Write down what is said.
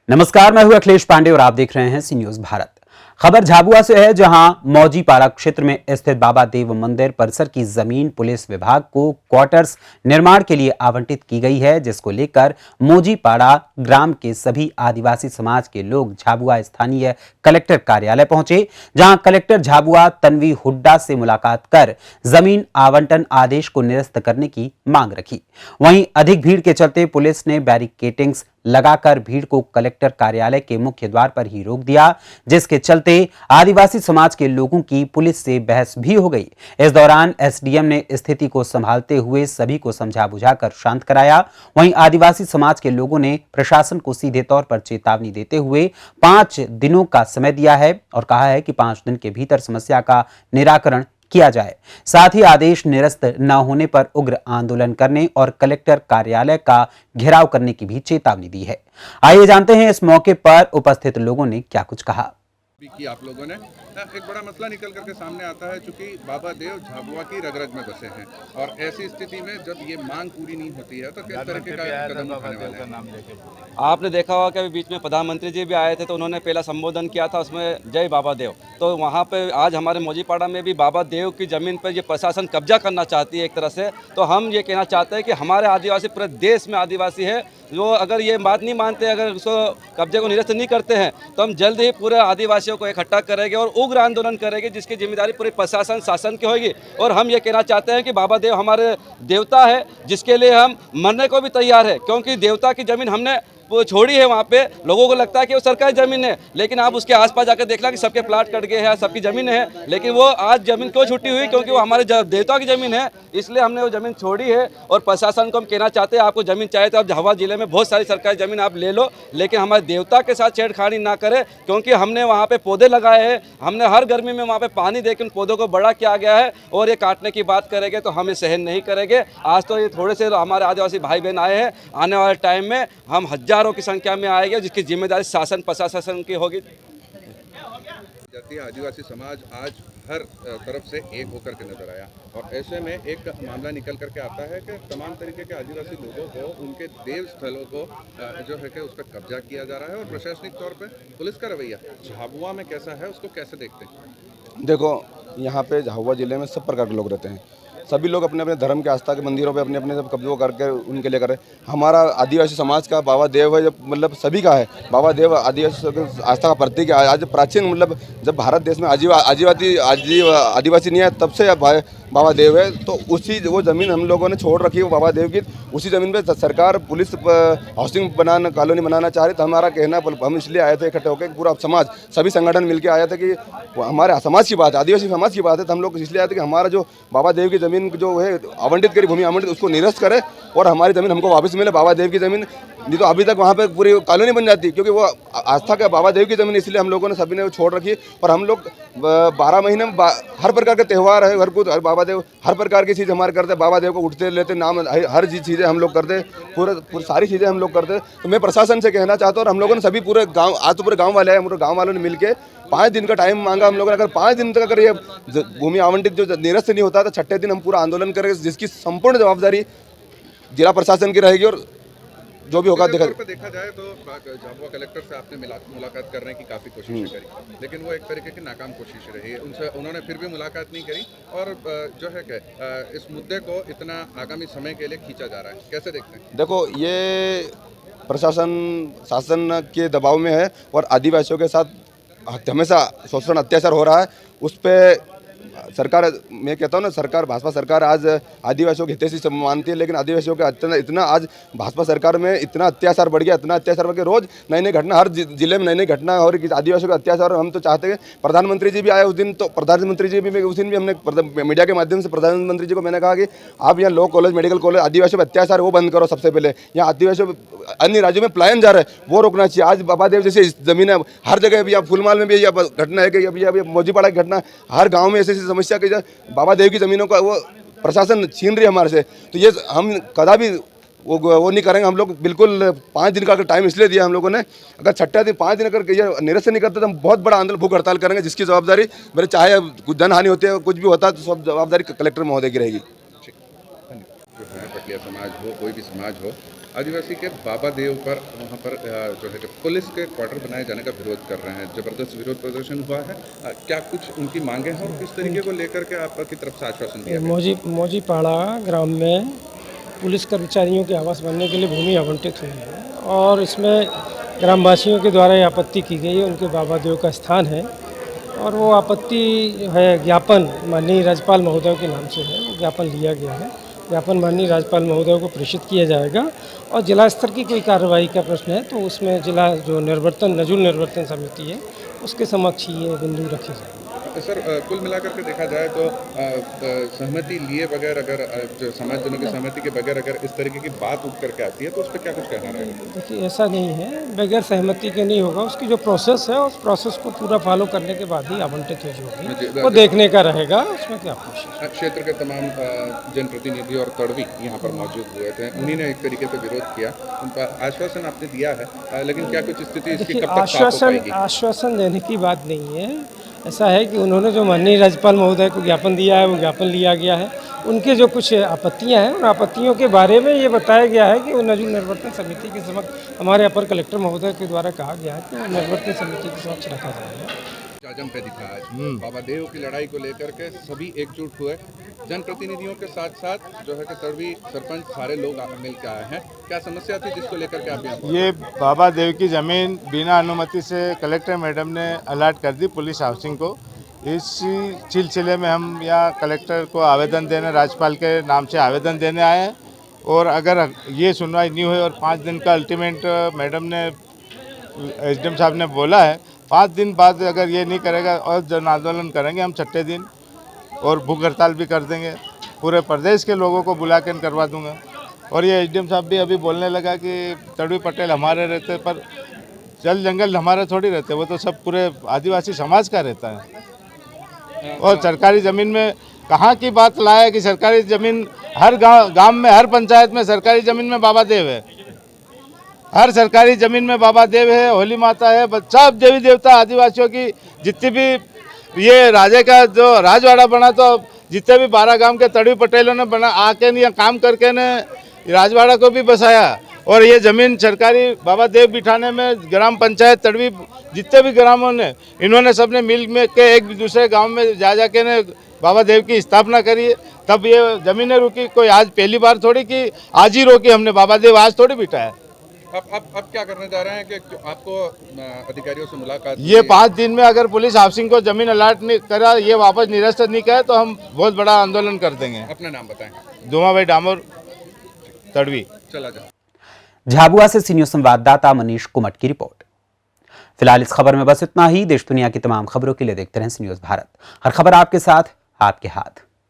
नमस्कार, मैं हूं अखिलेश पांडे और आप देख रहे हैं सी न्यूज भारत। खबर झाबुआ से है, जहां मौजीपाड़ा क्षेत्र में स्थित बाबा देव मंदिर परिसर की जमीन पुलिस विभाग को क्वार्टर्स निर्माण के लिए आवंटित की गई है, जिसको लेकर मौजीपाड़ा ग्राम के सभी आदिवासी समाज के लोग झाबुआ स्थानीय कलेक्टर कार्यालय पहुंचे, जहां कलेक्टर झाबुआ तन्वी हुड्डा से मुलाकात कर जमीन आवंटन आदेश को निरस्त करने की मांग रखी। वहीं अधिक भीड़ के चलते पुलिस ने बैरिकेटिंग्स लगाकर भीड़ को कलेक्टर कार्यालय के मुख्य द्वार पर ही रोक दिया, जिसके चलते आदिवासी समाज के लोगों की पुलिस से बहस भी हो गई। इस दौरान एसडीएम ने स्थिति को संभालते हुए सभी को समझा बुझाकर शांत कराया। वहीं आदिवासी समाज के लोगों ने प्रशासन को सीधे तौर पर चेतावनी देते हुए 5 दिनों का समय दिया है और कहा है कि 5 दिन के भीतर समस्या का निराकरण किया जाए। साथ ही आदेश निरस्त न होने पर उग्र आंदोलन करने और कलेक्टर कार्यालय का घेराव करने की भी चेतावनी दी है। आइए जानते हैं इस मौके पर उपस्थित लोगों ने क्या कुछ कहा। कि आप लोगों ने एक बड़ा मसला निकल करके सामने आता है, चूंकि बाबा देव झाबुआ की रग-रग में बसे हैं और ऐसी स्थिति में जब ये मांग पूरी नहीं होती है तो किस तरीके का कदम उठाने वाले हैं? आपने देखा होगा कि अभी बीच में प्रधानमंत्री जी भी आए थे, तो उन्होंने पहला संबोधन किया था, उसमें जय बाबा देव। तो वहाँ पे आज हमारे मौजीपाड़ा में भी बाबा देव की ज़मीन पर ये प्रशासन कब्जा करना चाहती है एक तरह से। तो हम ये कहना चाहते हैं कि हमारे आदिवासी पूरे देश में आदिवासी है, जो अगर ये बात नहीं मानते, अगर उसको कब्जे को निरस्त नहीं करते हैं, तो हम जल्द ही पूरे आदिवासियों को इकट्ठा करेंगे और उग्र आंदोलन करेंगे, जिसकी जिम्मेदारी पूरे प्रशासन शासन की होगी। और हम ये कहना चाहते हैं कि बाबा देव हमारे देवता है, जिसके लिए हम मरने को भी तैयार है, क्योंकि देवता की ज़मीन हमने वो छोड़ी है। वहाँ पे लोगों को लगता है कि वो सरकारी ज़मीन है, लेकिन आप उसके आसपास जाकर देखना कि सबके प्लाट कट गए हैं, सबकी ज़मीन है, लेकिन वो आज ज़मीन क्यों छूटी हुई? क्योंकि वो हमारे देवता की ज़मीन है, इसलिए हमने वो ज़मीन छोड़ी है। और प्रशासन को हम कहना चाहते हैं, आपको ज़मीन चाहिए तो आप झाबुआ जिले में बहुत सारी सरकारी ज़मीन आप ले लो, लेकिन हमारे देवता के साथ छेड़खानी ना करें, क्योंकि हमने वहाँ पे पौधे लगाए हैं, हमने हर गर्मी में वहाँ पे पानी देकर उन पौधों को बड़ा किया गया है, और ये काटने की बात करेंगे तो हम ये सहन नहीं करेंगे। आज तो ये थोड़े से हमारे आदिवासी भाई बहन आए हैं, आने वाले टाइम में हम हज़ारों की संख्या में आएगा, जिसकी जिम्मेदारी शासन प्रशासन की होगी। आदिवासी समाज आज हर तरफ से एक होकर के नजर आया और ऐसे में एक मामला निकल करके आता है कि तमाम तरीके के आदिवासी लोगों को उनके देव स्थलों को जो है कि उस पर कब्जा किया जा रहा है और प्रशासनिक तौर पे पुलिस का रवैया झाबुआ में कैसा है, उसको कैसे देखते हैं? देखो, यहाँ पे झाबुआ जिले में सब प्रकार के लोग रहते हैं। सभी लोग अपने अपने धर्म के आस्था के मंदिरों पे अपने अपने सब कब्जों करके उनके लिए करें। हमारा आदिवासी समाज का बाबा देव है, जब मतलब सभी का है। बाबा देव आदिवासी आस्था का प्रतीक है। आज प्राचीन मतलब जब भारत देश में आदिवासी नहीं है, तब से बाबा देव है। तो उसी वो ज़मीन हम लोगों ने छोड़ रखी है, वो बाबा देव की। उसी ज़मीन पे सरकार पुलिस हाउसिंग कॉलोनी बनाना चाह रही। तो हमारा कहना, हम इसलिए आए थे इकट्ठे होकर, पूरा समाज सभी संगठन मिलकर आया था कि हमारे समाज की बात है, आदिवासी समाज की बात है। तो हम लोग इसलिए आए थे कि हमारा जो बाबा देव की ज़मीन जो है आवंटित करी, भूमि आवंटित, उसको निरस्त करे और हमारी ज़मीन हमको वापस मिले, बाबा देव की ज़मीन। नहीं तो अभी तक वहाँ पे पूरी कॉलोनी बन जाती, क्योंकि वो आस्था का बाबा देव की ज़मीन, इसलिए हम लोगों ने सभी ने वो छोड़ रखी है। और हम लोग 12 महीने में हर प्रकार के त्यौहार है, हर कुछ बाबा देव, हर प्रकार की चीज़ हमारे करते, बाबा देव को उठते लेते नाम, हर चीज़ें हम लोग करते, पूरी सारी चीज़ें हम लोग करते। तो मैं प्रशासन से कहना चाहता हूँ, और हम लोगों ने सभी पूरे गाँव, आज तो पूरे गाँव वाले हैं, पूरे गाँव वालों ने मिलकर 5 दिन का टाइम मांगा हम लोगों ने। अगर 5 दिन तक अगर ये भूमि आवंटित जो निरस्त नहीं होता, तो 6ठे दिन हम पूरा आंदोलन करेंगे, जिसकी संपूर्ण जवाबदारी जिला प्रशासन की रहेगी। और जो भी होगा देखा जाए तो झाबुआ कलेक्टर से आपने मुलाकात करने की काफ़ी कोशिश करी, लेकिन वो एक तरीके की नाकाम कोशिश रही है। उन्होंने फिर भी मुलाकात नहीं करी और जो है कि इस मुद्दे को इतना आगामी समय के लिए खींचा जा रहा है, कैसे देखते हैं? देखो, ये प्रशासन शासन के दबाव में है और आदिवासियों के साथ हमेशा शोषण अत्याचार हो रहा है। उस पर सरकार, मैं कहता हूँ ना, सरकार, भाजपा सरकार आज आदिवासियों के हितैषी सब मानती है, लेकिन आदिवासियों का इतना आज भाजपा सरकार में इतना अत्याचार बढ़ गया, इतना अत्याचार बढ़ गया। रोज नई नई घटना, हर जिले में नई नई घटना और आदिवासियों का अत्याचार। हम तो चाहते हैं, प्रधानमंत्री जी भी आए उस दिन, तो प्रधानमंत्री जी भी उस दिन भी हमने मीडिया के माध्यम से प्रधानमंत्री जी को मैंने कहा कि आप यहाँ लॉ कॉलेज, मेडिकल कॉलेज, आदिवासियों पर अत्याचार वो बंद करो सबसे पहले। यहाँ आदिवासियों अन्य राज्यों में पलायन जा रहा है, वो रोकना चाहिए। आज बाबा देव जैसे ज़मीन है, हर जगह भी, फुलमाल में भी घटना है कि अभी मौजीपाड़ा की घटना, हर गाँव में ऐसी समस्या की बाबा देव की ज़मीनों का वो प्रशासन छीन रही है हमारे से। तो ये हम कदापि वो नहीं करेंगे। हम लोग बिल्कुल 5 दिन का टाइम इसलिए दिया हम लोगों ने, अगर 6ठा दिन 5 दिन अगर ये निरस्त नहीं करते तो हम बहुत बड़ा आंदोलन, भूख हड़ताल करेंगे, जिसकी जवाबदारी मेरे, चाहे कुछ धन हानि होती है, कुछ भी होता है, तो सब जवाबदारी कलेक्टर महोदय की रहेगी। पटिया समाज हो, कोई भी समाज हो, आदिवासी के बाबा देव पर वहाँ पर जो है कि पुलिस के क्वार्टर बनाए जाने का विरोध कर रहे हैं। ज़बरदस्त विरोध प्रदर्शन हुआ है। क्या कुछ उनकी मांगे हैं और किस तरीके को लेकर के आपकी तरफ से आश्वासन दिया गया? मौजीपाड़ा ग्राम में पुलिस कर्मचारियों के आवास बनने के लिए भूमि आवंटित हुई है और इसमें ग्रामवासियों के द्वारा ये आपत्ति की गई है। उनके बाबा देव का स्थान है और वो आपत्ति जो है ज्ञापन माननीय राज्यपाल महोदय के नाम से है, वो ज्ञापन लिया गया है। ज्ञापन माननीय राज्यपाल महोदय को प्रेषित किया जाएगा और जिला स्तर की कोई कार्रवाई का प्रश्न है तो उसमें जिला जो नजूल निर्वर्तन समिति है उसके समक्ष ये बिंदु रखे जाएंगे। सर, कुल मिलाकर के देखा जाए तो सहमति लिए बगैर अगर जो समाजजनों की सहमति के बगैर अगर इस तरीके की बात उठ करके आती है तो उस पर क्या कुछ कहना रहेगा? देखिए, ऐसा नहीं है, बगैर सहमति के नहीं होगा। उसकी जो प्रोसेस है उस प्रोसेस को पूरा फॉलो करने के बाद ही आवंटित होगी, वो देखने का रहेगा। उसमें क्या कोशिश। क्षेत्र के तमाम जनप्रतिनिधि और तड़वी यहाँ पर मौजूद हुए थे, उन्हीं ने एक तरीके से विरोध किया। उनका आश्वासन आपने दिया है, लेकिन क्या कुछ स्थिति इसकी कब तक साफ हो पाएगी? आश्वासन देने की बात नहीं है। ऐसा है कि उन्होंने जो माननीय राज्यपाल महोदय को ज्ञापन दिया है वो ज्ञापन लिया गया है। उनके जो कुछ आपत्तियां हैं उन आपत्तियों के बारे में ये बताया गया है कि वो नजूल निर्वर्तन समिति के समक्ष हमारे अपर कलेक्टर महोदय के द्वारा कहा गया है कि वो निर्वर्तन समिति के समक्ष रखा जाएगा। जाजम पे दिखा आज बाबा देव की लड़ाई को लेकर के सभी एकजुट हुए। जनप्रतिनिधियों के साथ साथ जो है कि तड़वी सरपंच सारे लोग मिल के आए हैं। क्या समस्या थी जिसको लेकर के आप यहाँ पर? ये बाबा देव की ज़मीन बिना अनुमति से कलेक्टर मैडम ने अलाट कर दी पुलिस हाउसिंग को। इस सिलसिले में हम यहाँ कलेक्टर को आवेदन देने, राज्यपाल के नाम से आवेदन देने आए हैं और अगर ये सुनवाई नहीं हुई और 5 दिन का अल्टीमेट मैडम ने एसडीएम साहब ने बोला है, 5 दिन बाद अगर ये नहीं करेगा और जन आंदोलन करेंगे हम 6ठे दिन और भूख हड़ताल भी कर देंगे। पूरे प्रदेश के लोगों को बुला कर करवा दूंगा। और ये एसडीएम साहब भी अभी बोलने लगा कि तड़वी पटेल हमारे रहते, पर जल जंगल हमारे थोड़ी रहते, वो तो सब पूरे आदिवासी समाज का रहता है। और सरकारी ज़मीन में कहाँ की बात लाया कि सरकारी ज़मीन हर गांव में, हर पंचायत में सरकारी ज़मीन में बाबा देव है। हर सरकारी ज़मीन में बाबा देव है, होली माता है, सब देवी देवता आदिवासियों की जितनी भी ये राजे का जो राजवाड़ा बना तो जितने भी 12 गांव के तड़वी पटेलों ने बना आके ने काम करके ने राजवाड़ा को भी बसाया। और ये ज़मीन सरकारी बाबा देव बिठाने में ग्राम पंचायत तड़वी जितने भी ग्रामों ने इन्होंने सबने मिल में के एक दूसरे गांव में जा के ने बाबा देव की स्थापना करी है। तब ये ज़मीनें रुकी। कोई आज पहली बार थोड़ी कि आज ही रोकी हमने, बाबा देव आज थोड़ी बिठाया। अब क्या करने जा रहे हैं कि आपको अधिकारियों से मुलाकात? ये 5 दिन में अगर पुलिस हाउसिंग को जमीन अलाट नहीं करा, ये वापस निरस्त नहीं करे तो हम बहुत बड़ा आंदोलन कर देंगे। अपना नाम बताएं। दुमा भाई डामोर, तड़वी। चला जा। झाबुआ से सी न्यूज संवाददाता मनीष कुमट की रिपोर्ट। फिलहाल इस खबर में बस इतना ही। देश दुनिया की तमाम खबरों के लिए देखते रहें सी न्यूज भारत। हर खबर आपके साथ, आपके हाथ।